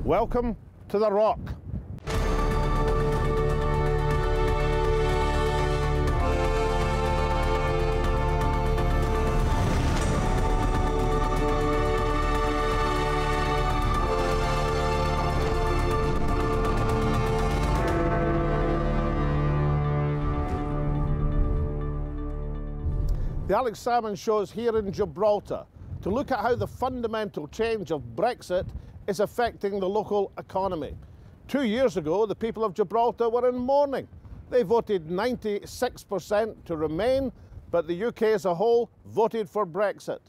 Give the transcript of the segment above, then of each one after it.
Welcome to the Rock. The Alex Salmond Show is here in Gibraltar to look at how the fundamental change of Brexit is affecting the local economy. 2 years ago, the people of Gibraltar were in mourning. They voted 96% to remain, but the UK as a whole voted for Brexit.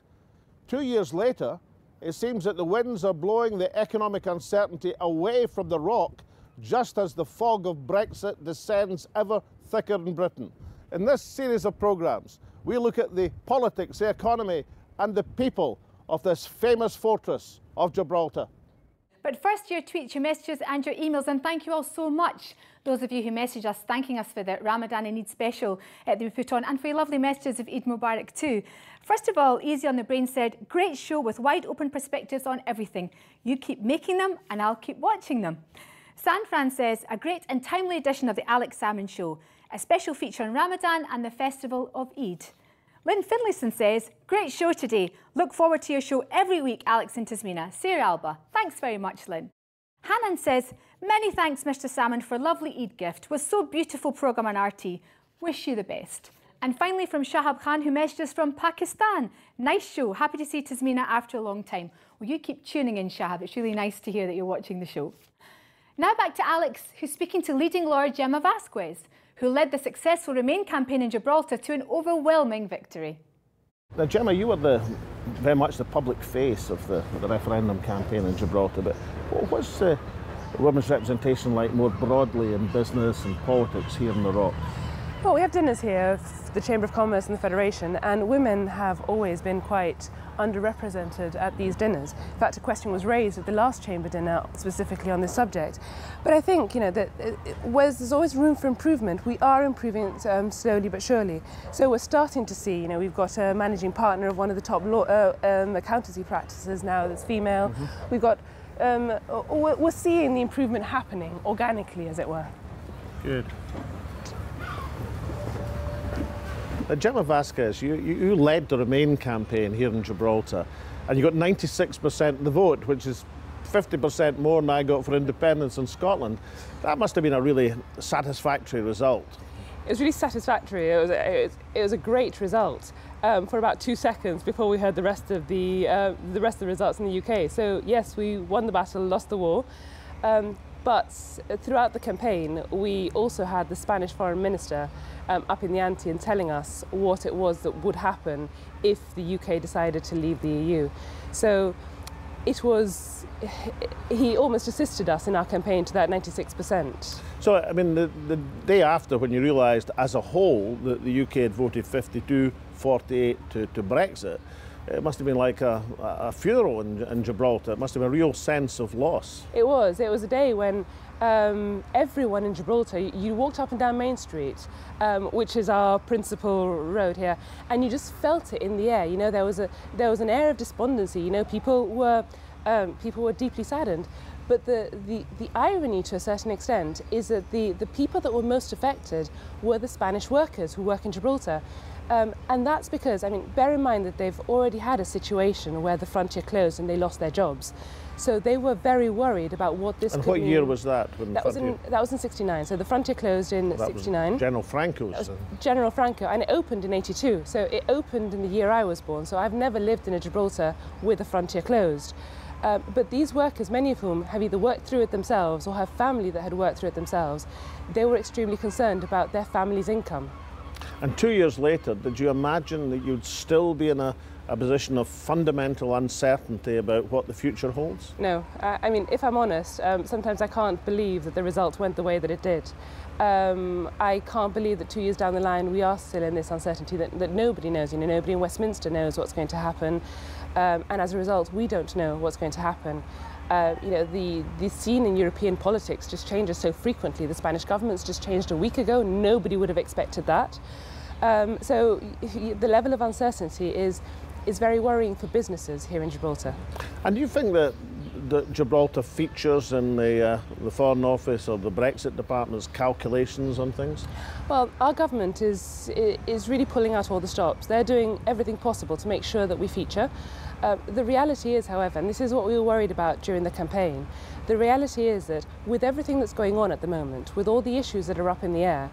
2 years later, it seems that the winds are blowing the economic uncertainty away from the Rock, just as the fog of Brexit descends ever thicker in Britain. In this series of programmes, we look at the politics, the economy and the people of this famous fortress of Gibraltar. But first, your tweets, your messages and your emails, and thank you all so much, those of you who message us thanking us for the Ramadan and Eid special that we put on, and for your lovely messages of Eid Mubarak too. First of all, Easy on the Brain said, great show with wide open perspectives on everything. You keep making them and I'll keep watching them. San Fran says, a great and timely edition of the Alex Salmond Show. A special feature on Ramadan and the festival of Eid. Lynn Finlayson says, great show today. Look forward to your show every week, Alex and Tasmina. Sarah Alba. Thanks very much, Lynn. Hanan says, many thanks, Mr. Salmond, for a lovely Eid gift. Was so beautiful programme on RT. Wish you the best. And finally from Shahab Khan, who messages from Pakistan. Nice show. Happy to see Tasmina after a long time. Well, you keep tuning in, Shahab. It's really nice to hear that you're watching the show. Now back to Alex, who's speaking to leading lawyer Gemma Vasquez, who led the successful Remain campaign in Gibraltar to an overwhelming victory. Now, Gemma, you were very much the public face of the referendum campaign in Gibraltar, but what's women's representation like more broadly in business and politics here in the Rock? Well, we have dinners here, the Chamber of Commerce and the Federation, and women have always been quite underrepresented at these dinners. In fact, a question was raised at the last Chamber dinner specifically on this subject. But I think, you know, that there's always room for improvement. We are improving slowly but surely. So we're starting to see, you know, we've got a managing partner of one of the top accountancy practices now that's female. Mm-hmm. We've got, we're seeing the improvement happening organically, as it were. Good. Gemma Vasquez, you led the Remain campaign here in Gibraltar, and you got 96% of the vote, which is 50% more than I got for independence in Scotland. That must have been a really satisfactory result. It was really satisfactory. It was a great result for about 2 seconds before we heard the rest of the results in the UK. So yes, we won the battle, lost the war. But throughout the campaign, we also had the Spanish Foreign Minister up in the ante and telling us what it was that would happen if the UK decided to leave the EU. So he almost assisted us in our campaign to that 96%. So, I mean, the day after, when you realised as a whole that the UK had voted 52-48 to Brexit, it must have been like a funeral in Gibraltar. It must have been a real sense of loss. It was. It was a day when everyone in Gibraltar, you walked up and down Main Street, which is our principal road here, and you just felt it in the air. You know, there was an air of despondency. You know, people were deeply saddened. But the irony, to a certain extent, is that the people that were most affected were the Spanish workers who work in Gibraltar. And that's because, I mean, bear in mind that they've already had a situation where the frontier closed and they lost their jobs. So they were very worried about what this could mean. And what year was that? That was in 69. So the frontier closed in 69. General Franco's. General Franco, and it opened in 82. So it opened in the year I was born. So I've never lived in a Gibraltar with the frontier closed. But these workers, many of whom have either worked through it themselves or have family that had worked through it themselves, they were extremely concerned about their family's income. And 2 years later, did you imagine that you'd still be in a position of fundamental uncertainty about what the future holds? No. I mean, if I'm honest, sometimes I can't believe that the result went the way that it did. I can't believe that 2 years down the line we are still in this uncertainty that nobody knows. You know, nobody in Westminster knows what's going to happen. And as a result, we don't know what's going to happen. You know, the scene in European politics just changes so frequently. The Spanish government's just changed a week ago. Nobody would have expected that. So the level of uncertainty is very worrying for businesses here in Gibraltar. And do you think that that Gibraltar features in the Foreign Office or the Brexit Department's calculations on things? Well, our government is really pulling out all the stops. They're doing everything possible to make sure that we feature. The reality is, however, and this is what we were worried about during the campaign, the reality is that with everything that's going on at the moment, with all the issues that are up in the air,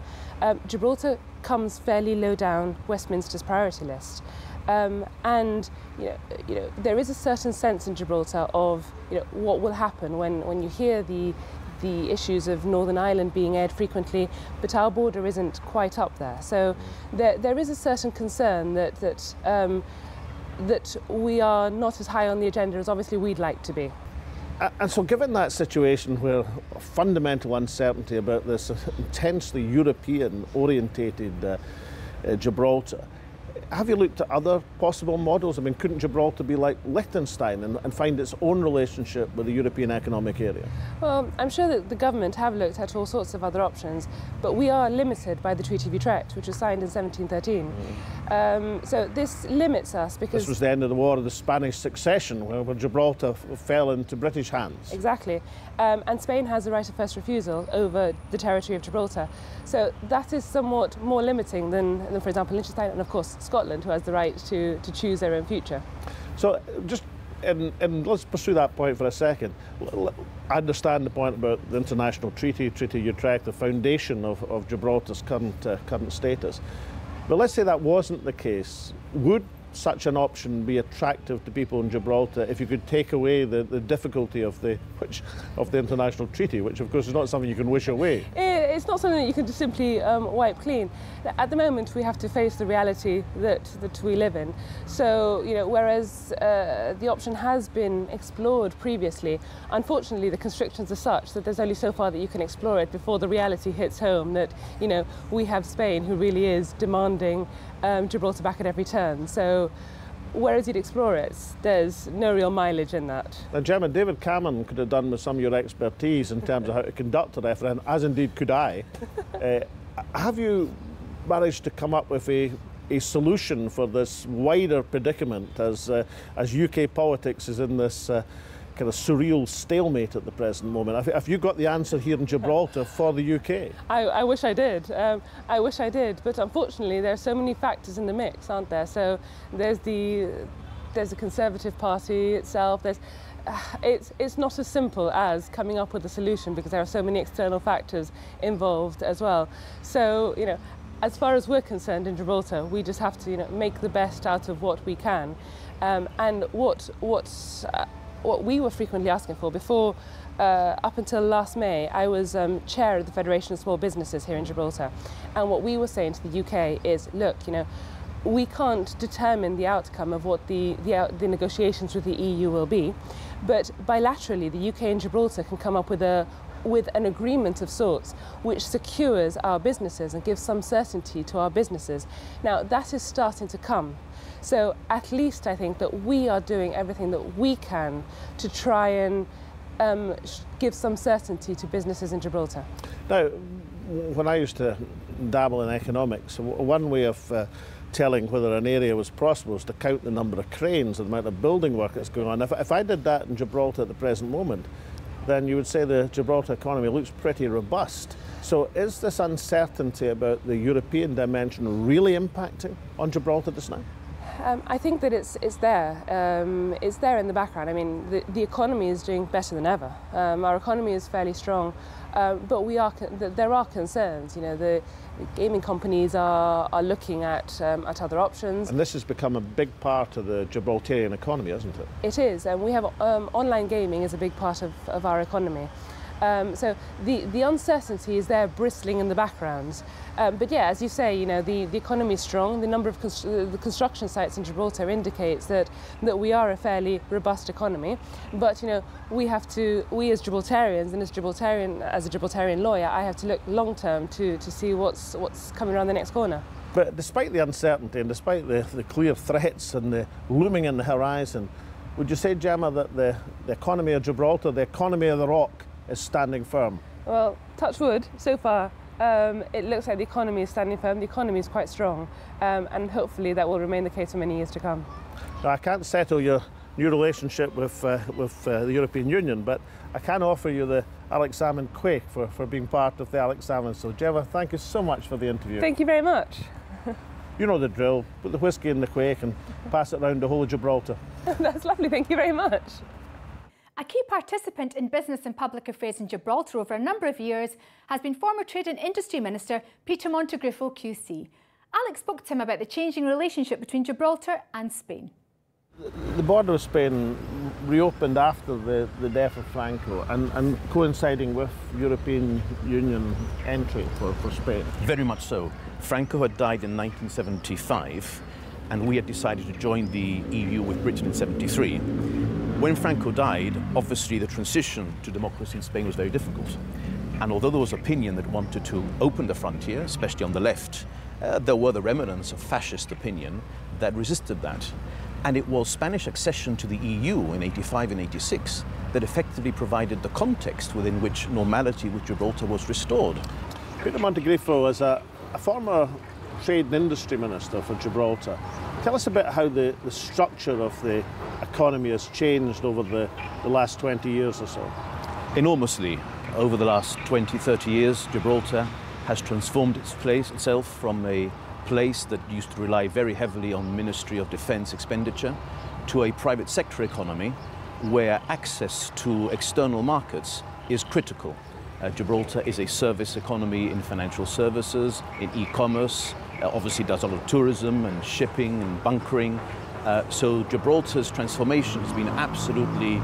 Gibraltar comes fairly low down Westminster's priority list. And there is a certain sense in Gibraltar of what will happen when you hear the issues of Northern Ireland being aired frequently, but our border isn't quite up there. So there is a certain concern that we are not as high on the agenda as obviously we'd like to be. And so given that situation where fundamental uncertainty about this intensely European-orientated Gibraltar, have you looked at other possible models? I mean, couldn't Gibraltar be like Liechtenstein and find its own relationship with the European Economic Area? Well, I'm sure that the government have looked at all sorts of other options, but we are limited by the Treaty of Utrecht, which was signed in 1713. So this limits us because... This was the end of the War of the Spanish Succession, where Gibraltar fell into British hands. Exactly. And Spain has the right of first refusal over the territory of Gibraltar. So that is somewhat more limiting than for example, Liechtenstein and, of course, Scotland, who has the right to choose their own future. So just, and let's pursue that point for a second. I understand the point about the international treaty, Treaty of Utrecht, the foundation of Gibraltar's current status. But let's say that wasn't the case. Would such an option be attractive to people in Gibraltar if you could take away the difficulty of the international treaty, which of course is not something you can wish away? It's not something that you can just simply wipe clean. At the moment we have to face the reality that we live in. So, whereas the option has been explored previously, unfortunately the constrictions are such that there's only so far that you can explore it before the reality hits home that, we have Spain, who really is demanding Gibraltar back at every turn. So whereas you'd explore it, there's no real mileage in that. Now, Gemma, David Cameron could have done with some of your expertise in terms of how to conduct a referendum, as indeed could I. Have you managed to come up with a solution for this wider predicament as UK politics is in this kind of surreal stalemate at the present moment? Have you got the answer here in Gibraltar for the UK? I wish I did. I wish I did, but unfortunately there are so many factors in the mix, aren't there? So there's the Conservative Party itself. It's not as simple as coming up with a solution because there are so many external factors involved as well. So, as far as we're concerned in Gibraltar, we just have to make the best out of what we can. And what we were frequently asking for before, up until last May, I was chair of the Federation of Small Businesses here in Gibraltar. And what we were saying to the UK is, look, we can't determine the outcome of what the negotiations with the EU will be, but bilaterally the UK and Gibraltar can come up with an agreement of sorts which secures our businesses and gives some certainty to our businesses. Now that is starting to come. So at least I think that we are doing everything that we can to try and give some certainty to businesses in Gibraltar. Now, when I used to dabble in economics, one way of telling whether an area was prosperous was to count the number of cranes and the amount of building work that's going on. If I did that in Gibraltar at the present moment, then you would say the Gibraltar economy looks pretty robust. So is this uncertainty about the European dimension really impacting on Gibraltar just now? I think that it's there. It's there in the background. I mean, the economy is doing better than ever. Our economy is fairly strong, but there are concerns. The gaming companies are looking at other options. And this has become a big part of the Gibraltarian economy, hasn't it? It is, and we have online gaming is a big part of our economy. So the uncertainty is there bristling in the background. But yeah, as you say, the economy is strong. The number of the construction sites in Gibraltar indicates that we are a fairly robust economy. But we as Gibraltarians, and as a Gibraltarian lawyer, I have to look long term to see what's coming around the next corner. But despite the uncertainty and despite the clear threats and the looming in the horizon, would you say, Gemma, that the economy of Gibraltar, the economy of the Rock, is standing firm? Well, touch wood, so far it looks like the economy is standing firm. The economy is quite strong, and hopefully that will remain the case for many years to come. Now, I can't settle your new relationship with the European Union, but I can offer you the Alex Salmond Quake for being part of the Alex Salmond Show. Gemma, thank you so much for the interview. Thank you very much. You know the drill. Put the whiskey in the Quake and pass it around the whole of Gibraltar. That's lovely, thank you very much. A key participant in business and public affairs in Gibraltar over a number of years has been former Trade and Industry Minister Peter Montegriffo QC. Alex spoke to him about the changing relationship between Gibraltar and Spain. The border of Spain reopened after the death of Franco and coinciding with European Union entry for Spain. Very much so. Franco had died in 1975 and we had decided to join the EU with Britain in 73. When Franco died, obviously the transition to democracy in Spain was very difficult. And although there was opinion that wanted to open the frontier, especially on the left, there were the remnants of fascist opinion that resisted that. And it was Spanish accession to the EU in 85 and 86 that effectively provided the context within which normality with Gibraltar was restored. Peter Montegriffo is a former Trade and Industry Minister for Gibraltar. Tell us about how the structure of the economy has changed over the last 20 years or so. Enormously. Over the last 20, 30 years, Gibraltar has transformed itself from a place that used to rely very heavily on Ministry of Defence expenditure to a private sector economy where access to external markets is critical. Gibraltar is a service economy in financial services, in e-commerce, obviously does a lot of tourism and shipping and bunkering. So Gibraltar's transformation has been absolutely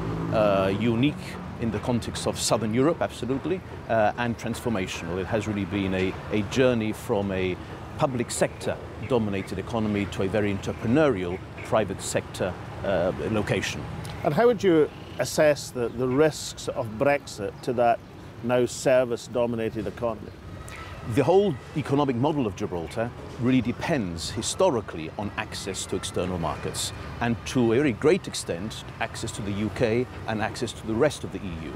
unique in the context of Southern Europe, absolutely, and transformational. It has really been a journey from a public sector dominated economy to a very entrepreneurial private sector location. And how would you assess the risks of Brexit to that now service dominated economy? The whole economic model of Gibraltar really depends historically on access to external markets and to a very great extent access to the UK and access to the rest of the EU.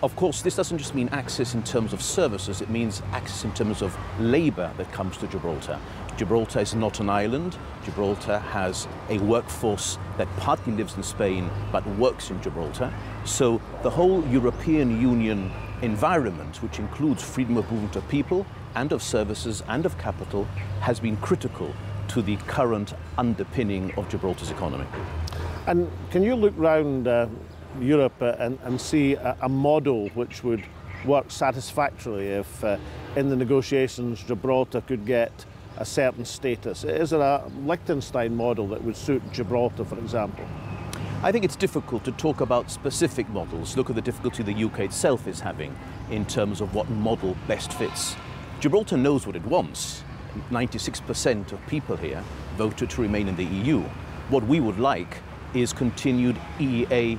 Of course, this doesn't just mean access in terms of services, it means access in terms of labour that comes to Gibraltar. Gibraltar is not an island. Gibraltar has a workforce that partly lives in Spain but works in Gibraltar. So the whole European Union environment, which includes freedom of movement of people and of services and of capital, has been critical to the current underpinning of Gibraltar's economy. And can you look round Europe and see a model which would work satisfactorily if in the negotiations Gibraltar could get a certain status? Is there a Liechtenstein model that would suit Gibraltar, for example? I think it's difficult to talk about specific models. Look at the difficulty the UK itself is having in terms of what model best fits. Gibraltar knows what it wants. 96% of people here voted to remain in the EU. What we would like is continued EEA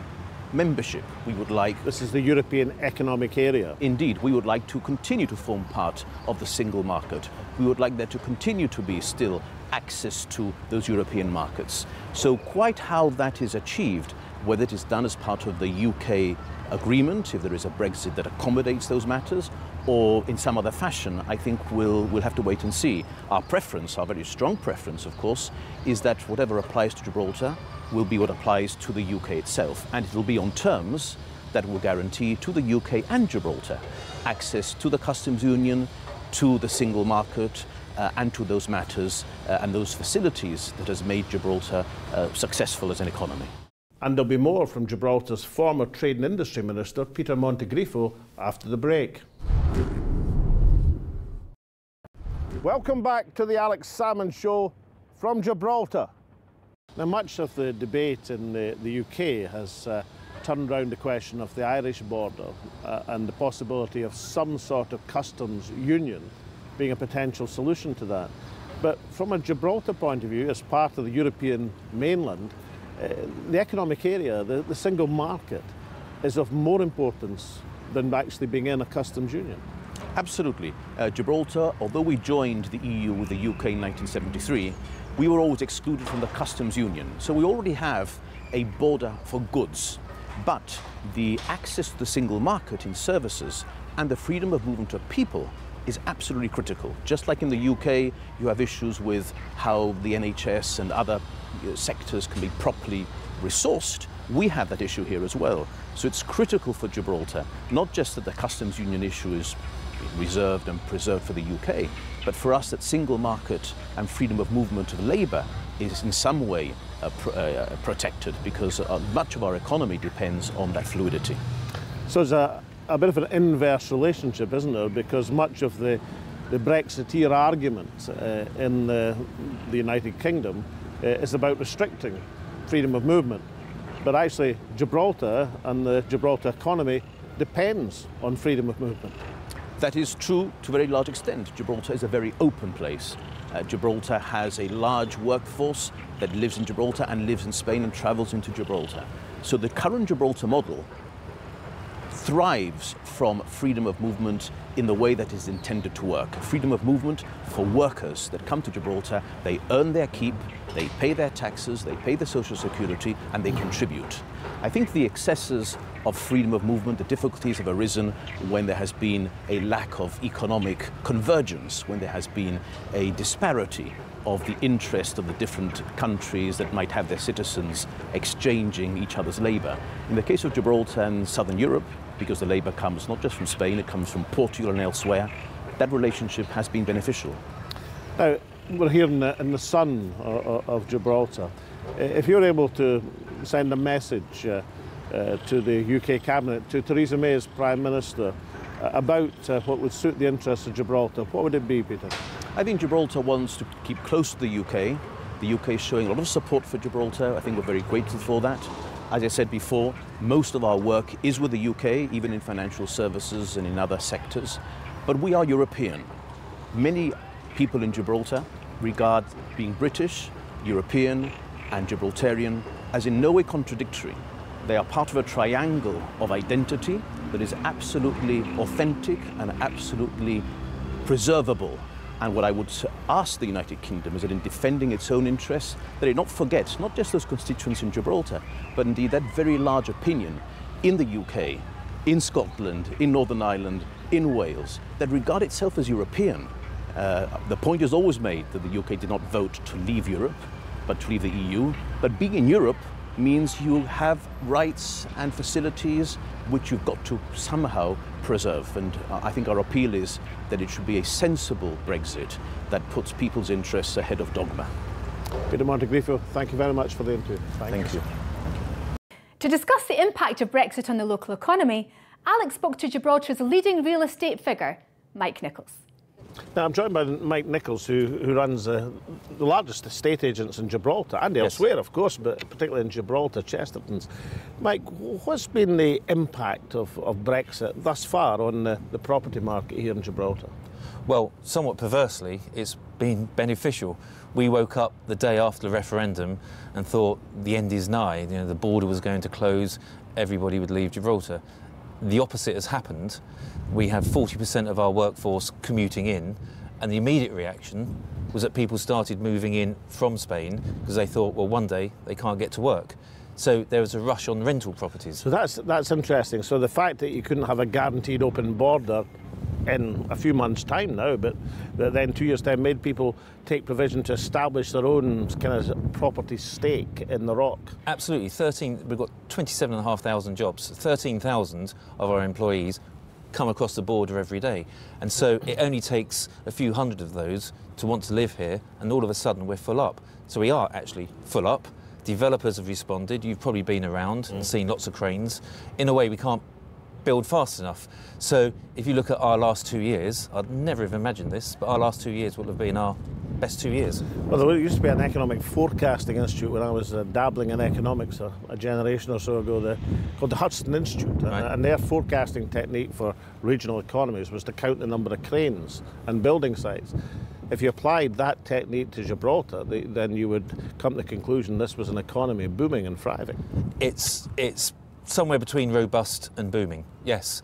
membership. We would like... This is the European Economic Area. Indeed, we would like to continue to form part of the single market. We would like there to continue to be still access to those European markets. So quite how that is achieved, whether it is done as part of the UK agreement, if there is a Brexit that accommodates those matters, or in some other fashion, I think we'll have to wait and see. Our preference, our very strong preference, of course, is that whatever applies to Gibraltar will be what applies to the UK itself, and it will be on terms that will guarantee to the UK and Gibraltar access to the customs union, to the single market, and to those matters and those facilities that has made Gibraltar successful as an economy. And there'll be more from Gibraltar's former Trade and Industry Minister, Peter Montegriffo, after the break. Welcome back to the Alex Salmond Show from Gibraltar. Now, much of the debate in the UK has turned around the question of the Irish border and the possibility of some sort of customs union being a potential solution to that. But from a Gibraltar point of view, as part of the European mainland, the economic area, the single market, is of more importance than actually being in a customs union. Absolutely. Gibraltar, although we joined the EU with the UK in 1973, we were always excluded from the customs union. So we already have a border for goods. But the access to the single market in services and the freedom of movement of people is absolutely critical. Just like in the UK, you have issues with how the NHS and other sectors can be properly resourced. We have that issue here as well. So it's critical for Gibraltar, not just that the customs union issue is reserved and preserved for the UK, but for us that single market and freedom of movement of labour is in some way protected, because much of our economy depends on that fluidity. So it's a bit of an inverse relationship, isn't there? Because much of the Brexiteer argument in the United Kingdom is about restricting freedom of movement. But actually, Gibraltar and the Gibraltar economy depends on freedom of movement. That is true to a very large extent. Gibraltar is a very open place. Gibraltar has a large workforce that lives in Gibraltar and lives in Spain and travels into Gibraltar. So the current Gibraltar model thrives from freedom of movement in the way that is intended to work. Freedom of movement for workers that come to Gibraltar, they earn their keep, they pay their taxes, they pay their social security, and they contribute. I think the excesses of freedom of movement, the difficulties have arisen when there has been a lack of economic convergence, when there has been a disparity of the interest of the different countries that might have their citizens exchanging each other's labour. In the case of Gibraltar and Southern Europe, because the labour comes not just from Spain, it comes from Portugal and elsewhere, that relationship has been beneficial. Now, we're here in the sun of Gibraltar. If you're able to send a message to the UK Cabinet, to Theresa May as Prime Minister, about what would suit the interests of Gibraltar, what would it be, Peter? I think Gibraltar wants to keep close to the UK. The UK is showing a lot of support for Gibraltar. I think we're very grateful for that. As I said before, most of our work is with the UK, even in financial services and in other sectors. But we are European. Many people in Gibraltar regard being British, European, and Gibraltarian as in no way contradictory. They are part of a triangle of identity that is absolutely authentic and absolutely preservable. And what I would ask the United Kingdom is that in defending its own interests, that it not forget not just those constituents in Gibraltar, but indeed that very large opinion in the UK, in Scotland, in Northern Ireland, in Wales, that regard itself as European. The point is always made that the UK did not vote to leave Europe, but to leave the EU. But being in Europe means you have rights and facilities which you've got to somehow preserve. And I think our appeal is that it should be a sensible Brexit that puts people's interests ahead of dogma. Peter Montegriffo, thank you very much for the interview. Thank you. To discuss the impact of Brexit on the local economy, Alex spoke to Gibraltar's leading real estate figure, Mike Nicholls. Now, I'm joined by Mike Nicholls, who runs the largest estate agents in Gibraltar and elsewhere, of course, but particularly in Gibraltar, Chesterton's. Mike, what's been the impact of Brexit thus far on the property market here in Gibraltar? Well, somewhat perversely, it's been beneficial. We woke up the day after the referendum and thought the end is nigh. You know, the border was going to close, everybody would leave Gibraltar. The opposite has happened. We have 40% of our workforce commuting in, and the immediate reaction was that people started moving in from Spain because they thought, well, one day they can't get to work. So there was a rush on rental properties. So that's interesting. So the fact that you couldn't have a guaranteed open border in a few months' time now, but then 2 years' time made people take provision to establish their own kind of property stake in the rock. Absolutely. We've got 27,500 jobs. 13,000 of our employees come across the border every day. And so it only takes a few hundred of those to want to live here, and all of a sudden we're full up. So we are actually full up. Developers have responded. You've probably been around and seen lots of cranes. In a way, we can't build fast enough. So if you look at our last 2 years, I'd never have imagined this, but our last 2 years will have been our best 2 years. Well, there used to be an economic forecasting institute when I was dabbling in economics a generation or so ago, called the Hudson Institute, right. And their forecasting technique for regional economies was to count the number of cranes and building sites. If you applied that technique to Gibraltar, then you would come to the conclusion this was an economy booming and thriving. It's somewhere between robust and booming, yes.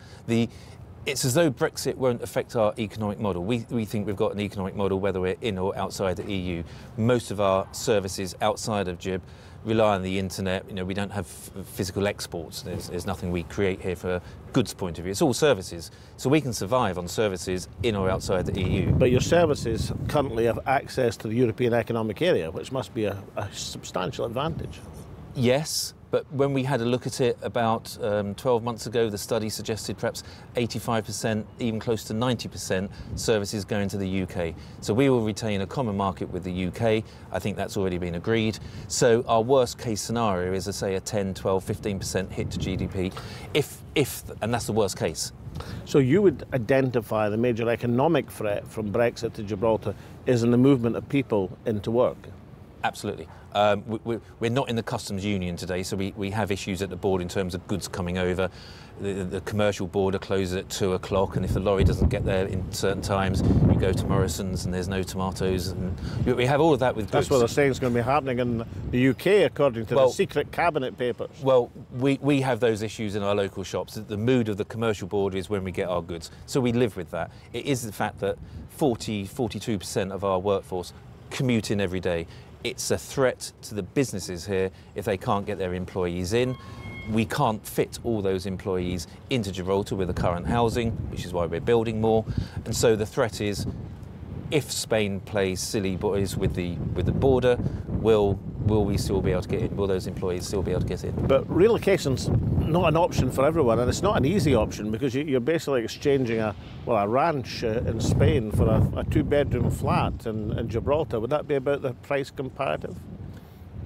It's as though Brexit won't affect our economic model. We think we've got an economic model whether we're in or outside the EU. Most of our services outside of Gib rely on the internet. You know, we don't have physical exports. There's nothing we create here for a goods point of view. It's all services. So we can survive on services in or outside the EU. But your services currently have access to the European Economic Area, which must be a substantial advantage. Yes, but when we had a look at it about 12 months ago, the study suggested perhaps 85%, even close to 90% services going to the UK. So we will retain a common market with the UK. I think that's already been agreed. So our worst case scenario is, say, a 10, 12, 15% hit to GDP, and that's the worst case. So you would identify the major economic threat from Brexit to Gibraltar is in the movement of people into work? Absolutely. We're not in the customs union today, so we have issues at the border in terms of goods coming over. The commercial border closes at 2 o'clock, and if the lorry doesn't get there in certain times, you go to Morrison's and there's no tomatoes. And we have all of that with goods. That's what they're saying is going to be happening in the UK, according to the secret cabinet papers. Well, we have those issues in our local shops. The mood of the commercial border is when we get our goods, so we live with that. It is the fact that 42% of our workforce commute in every day. It's a threat to the businesses here if they can't get their employees in. We can't fit all those employees into Gibraltar with the current housing, which is why we're building more. And so the threat is, if Spain plays silly boys with the border, will we still be able to get in? Will those employees still be able to get in? But relocation's not an option for everyone, and it's not an easy option because you're basically exchanging a ranch in Spain for a 2-bedroom flat in Gibraltar. Would that be about the price comparative?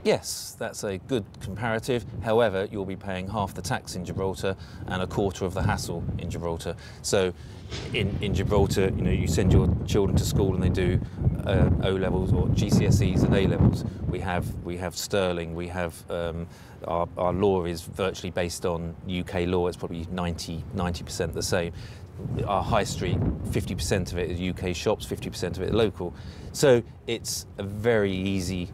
Yes, that's a good comparative. However, you'll be paying half the tax in Gibraltar and a quarter of the hassle in Gibraltar. So in Gibraltar, you know, you send your children to school and they do O-levels or GCSEs and A-levels. We have sterling, we have our law is virtually based on UK law. It's probably 90% the same. Our high street, 50% of it is UK shops, 50% of it local. So it's a very easy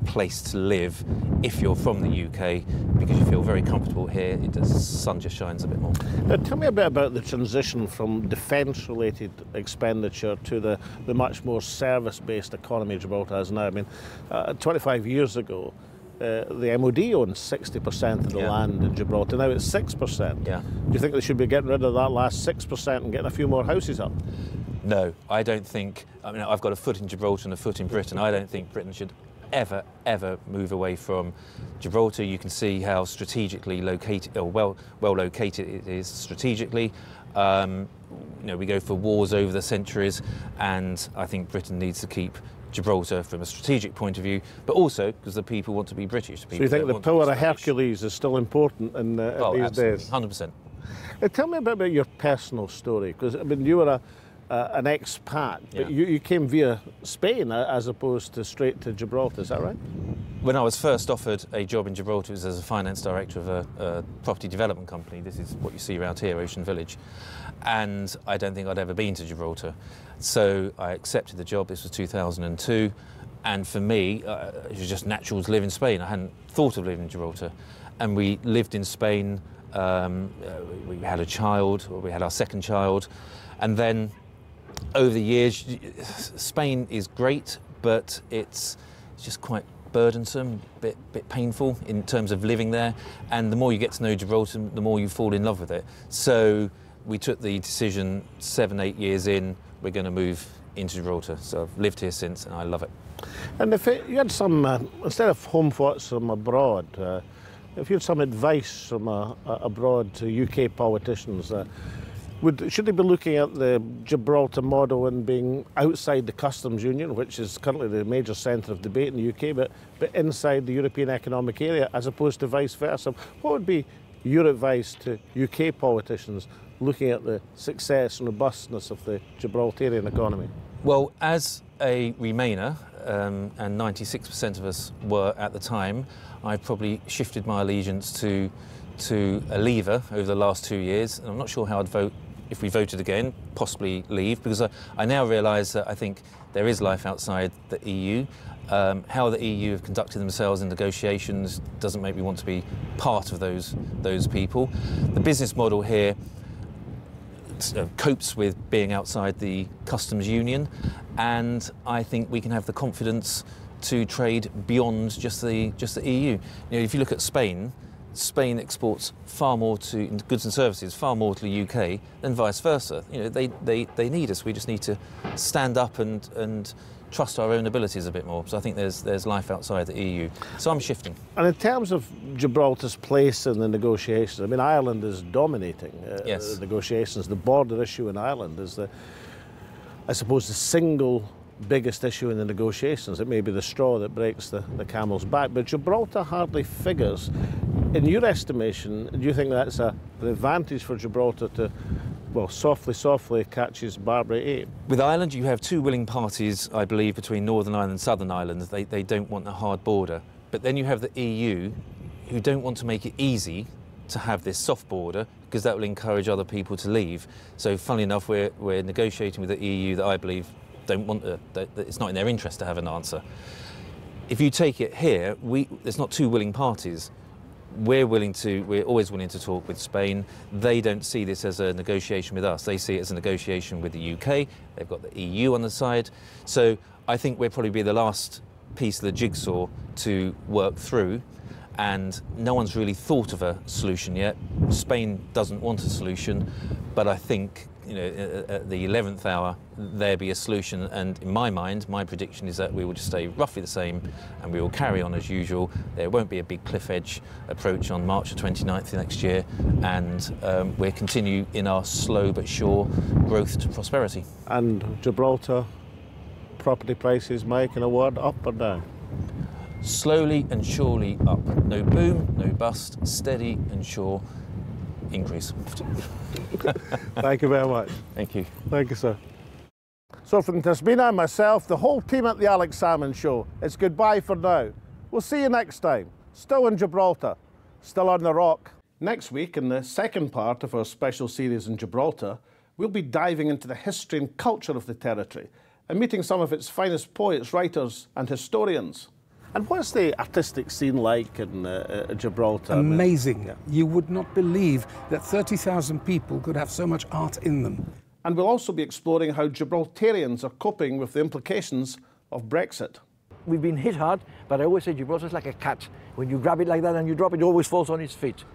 place to live if you're from the UK, because you feel very comfortable here. The sun just shines a bit more. Now, tell me a bit about the transition from defence-related expenditure to the much more service-based economy Gibraltar has now. I mean, 25 years ago, the MOD owned 60% of the land in Gibraltar. Now it's 6%. Yeah. Do you think they should be getting rid of that last 6% and getting a few more houses up? No, I don't think. I mean, I've got a foot in Gibraltar and a foot in Britain. I don't think Britain should ever move away from Gibraltar. You can see how strategically located, or well located it is strategically. You know, we go for wars over the centuries, and I think Britain needs to keep Gibraltar from a strategic point of view, but also because the people want to be British. So you think the power of Hercules is still important in these days? 100%. Tell me a bit about your personal story, because I mean, you were an expat, but you came via Spain as opposed to straight to Gibraltar, is that right? When I was first offered a job in Gibraltar, it was as a finance director of a property development company. This is what you see around here, Ocean Village. And I don't think I'd ever been to Gibraltar. So I accepted the job. This was 2002. And for me, it was just natural to live in Spain. I hadn't thought of living in Gibraltar. And we lived in Spain. We had a child, or we had our second child. And then over the years, Spain is great, but it's just quite burdensome, bit painful in terms of living there. And the more you get to know Gibraltar, the more you fall in love with it. So we took the decision 7-8 years in, we're going to move into Gibraltar. So I've lived here since, and I love it. And if you had some, instead of home thoughts from abroad, if you had some advice from abroad to UK politicians, should they be looking at the Gibraltar model and being outside the customs union, which is currently the major centre of debate in the UK, but inside the European Economic Area, as opposed to vice versa? What would be your advice to UK politicians looking at the success and robustness of the Gibraltarian economy? Well, as a Remainer, and 96% of us were at the time, I probably shifted my allegiance to a leaver over the last 2 years, and I'm not sure how I'd vote if we voted again, possibly leave, because I now realise that I think there is life outside the EU. How the EU have conducted themselves in negotiations doesn't make me want to be part of those people. The business model here copes with being outside the customs union, and I think we can have the confidence to trade beyond just the EU. You know, if you look at Spain, Spain exports far more to goods and services, far more to the UK than vice versa. You know, they need us. We just need to stand up and trust our own abilities a bit more. So I think there's life outside the EU. So I'm shifting. And in terms of Gibraltar's place in the negotiations, I mean, Ireland is dominating Yes. the negotiations. The border issue in Ireland is I suppose, the single biggest issue in the negotiations. It may be the straw that breaks the camel's back, but Gibraltar hardly figures. In your estimation, do you think that's an advantage for Gibraltar to, well, softly catches Barbary 8? With Ireland, you have two willing parties, I believe, between Northern Ireland and Southern Ireland. They don't want a hard border. But then you have the EU, who don't want to make it easy to have this soft border, because that will encourage other people to leave. So, funnily enough, we're negotiating with the EU that I believe don't want that it's not in their interest to have an answer. If you take it here, there's not two willing parties. We're always willing to talk with Spain. They don't see this as a negotiation with us. They see it as a negotiation with the UK. They've got the EU on the side. So I think we'll probably be the last piece of the jigsaw to work through, and no one's really thought of a solution yet. Spain doesn't want a solution, but I think, you know, at the 11th hour there'll be a solution, and in my mind, my prediction is that we will just stay roughly the same and we will carry on as usual. There won't be a big cliff edge approach on March the 29th next year, and we'll continue in our slow but sure growth to prosperity. And Gibraltar property prices, Mike, in a word, up or down? Slowly and surely up. No boom, no bust, steady and sure increase. Thank you very much. Thank you. Thank you, sir. So from Tasmina and myself, the whole team at the Alex Salmond Show, it's goodbye for now. We'll see you next time. Still in Gibraltar, still on the rock. Next week, in the second part of our special series in Gibraltar, we'll be diving into the history and culture of the territory and meeting some of its finest poets, writers and historians. And what's the artistic scene like in Gibraltar? Amazing. You would not believe that 30,000 people could have so much art in them. And we'll also be exploring how Gibraltarians are coping with the implications of Brexit. We've been hit hard, but I always say Gibraltar's like a cat. When you grab it like that and you drop it, it always falls on its feet.